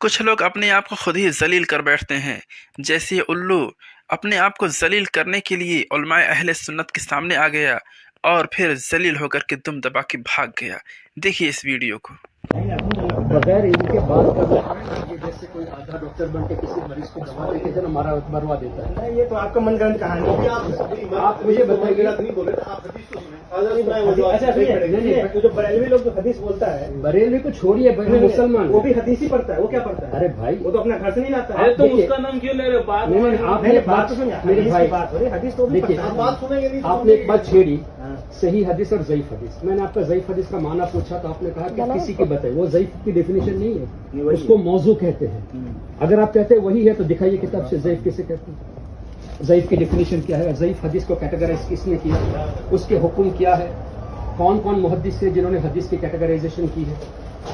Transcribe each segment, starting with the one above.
کچھ لوگ اپنے آپ کو خود ہی ذلیل کر بیٹھتے ہیں، جیسے یہ الو اپنے آپ کو ذلیل کرنے کے لیے علماء اہل سنت کے سامنے آ گیا اور پھر ذلیل ہو کر کے دم دبا کے بھاگ گیا۔ دیکھیے اس ویڈیو کو۔ بغیر ان کے بات کر رہے ہیں یہ جیسے کوئی آدھا ڈاکٹر بن کے کسی مریض کو دوا دے کے جو ہمارا مروا دیتا ہے۔ یہ تو آپ کا من گھڑت کہانی ہے، آپ مجھے بتائیے۔ اچھا جو بریلوی لوگ جو حدیث بولتا ہے، بریلوی کو چھوڑیے، مسلمان وہ بھی حدیث ہی پڑھتا ہے، وہ کیا پڑھتا ہے؟ ارے بھائی وہ تو اپنا گھر سے نہیں لاتا ہے، تو اس کا نام کیوں لے رہے ہو؟ آپ نے بات تو سنی، میرے بھائی بات ہو رہی حدیث تو دیکھیے، آپ نے ایک بات چھیڑی، صحیح حدیث اور ضعیف حدیث۔ میں نے آپ کا ضعیف حدیث کا معنی پوچھا تو آپ نے کہا کہ کسی کی بتائے، وہ ضعیف کی ڈیفینیشن نہیں ہے، اس کو موضوع کہتے ہیں۔ اگر آپ کہتے ہیں وہی ہے تو دکھائیے کتاب سے ضعیف کسے کہتے ہیں، ضعیف کی ڈیفینیشن کیا ہے، ضعیف حدیث کو کیٹیگرائز کس نے کیا، اس کے حکم کیا ہے، کون کون محدث سے جنہوں نے حدیث کی کیٹیگرائزیشن کی ہے،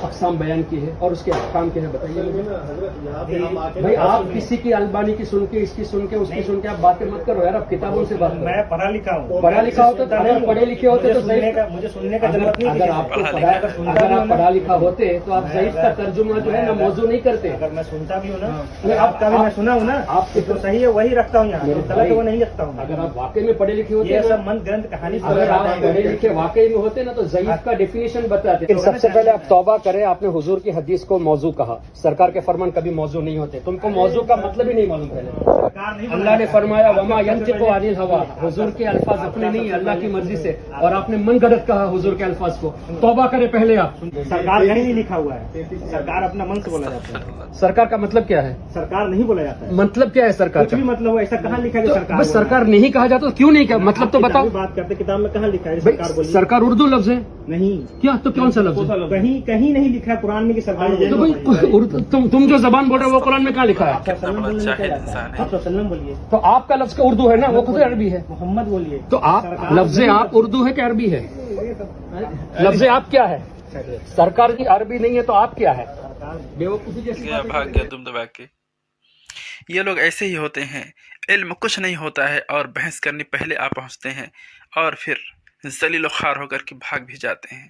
اقسام بیان کی ہے اور اس کے احکام کیا ہے، بتائیے مجھے۔ بھائی آپ کسی کی البانی کی سن کے، اس کی سن کے، اس کی سن کے آپ باتیں مت کرو یار، آپ کتابوں سے بات کرو۔ میں پڑھا لکھا ہوں، پڑھا لکھا ہوتا تو اگر پڑھے لکھے ہوتے تو مجھے سننے کا ضرورت نہیں۔ اگر آپ پڑھا لکھا ہوتے تو آپ ضعیف کا ترجمہ جو ہے نا موضوع نہیں کرتے۔ اگر میں سنتا بھی ہوں نا، آپ کا بھی میں سنا ہوں نا، آپ جو صحیح ہے وہی رکھتا ہوں یہاں، غلط وہ نہیں رکھتا ہوں۔ اگر آپ واقعی میں پڑھے لکھے ہوتے، سب من گرنتھ کہانی، اگر آپ پڑھے لکھے واقعی میں ہوتے نا تو ضعیف کا ڈیفینیشن بتاتے۔ لیکن سب سے پہلے آپ توبہ کریں، آپ نے حضور کی حدیث کو موضوع کہا، سرکار کے فرمان کبھی موضوع نہیں ہوتے، تم کو موضوع کا مطلب ہی نہیں معلوم پہلے۔ اللہ نے فرمایا وما ينطق عن الهوى، حضور کے الفاظ اپنے نہیں ہیں، اللہ کی مرضی سے، اور آپ نے من گھڑت کہا حضور کے الفاظ کو۔ توبہ کرے پہلے آپ، سرکار کہیں نہیں لکھا ہوا ہے، سرکار اپنا من سے بولا جاتا ہے۔ سرکار کا مطلب کیا ہے؟ سرکار نہیں بولا جاتا ہے، مطلب کیا ہے سرکار کا؟ مطلب ایسا کہاں لکھا ہے سرکار؟ بس سرکار نہیں کہا جاتا تو کیوں نہیں کہا، مطلب تو بتاؤ۔ بات کرتے کتاب میں کہاں لکھا ہے سرکار بولی؟ سرکار اردو لفظ ہے نہیں کیا، تو کون سا لفظ ہے؟ کہیں نہیں لکھا ہے قرآن میں کہ سرکار۔ تم جو زبان بول رہے ہو وہ قرآن میں کہاں لکھا ہے؟ آپ بولیے تو آپ کا لفظ کا اردو ہے نا، وہ خود عربی ہے۔ محمد بولیے تو آپ لفظ آپ اردو ہے کہ عربی ہے؟ لفظ آپ کیا ہے؟ سرکار کی عربی نہیں ہے تو آپ کیا ہے؟ بھاگ گیا دم دبا کے۔ یہ لوگ ایسے ہی ہوتے ہیں، علم کچھ نہیں ہوتا ہے اور بحث کرنے پہلے آ پہنچتے ہیں اور پھر ذلیل و خوار ہو کر کے بھاگ بھی جاتے ہیں۔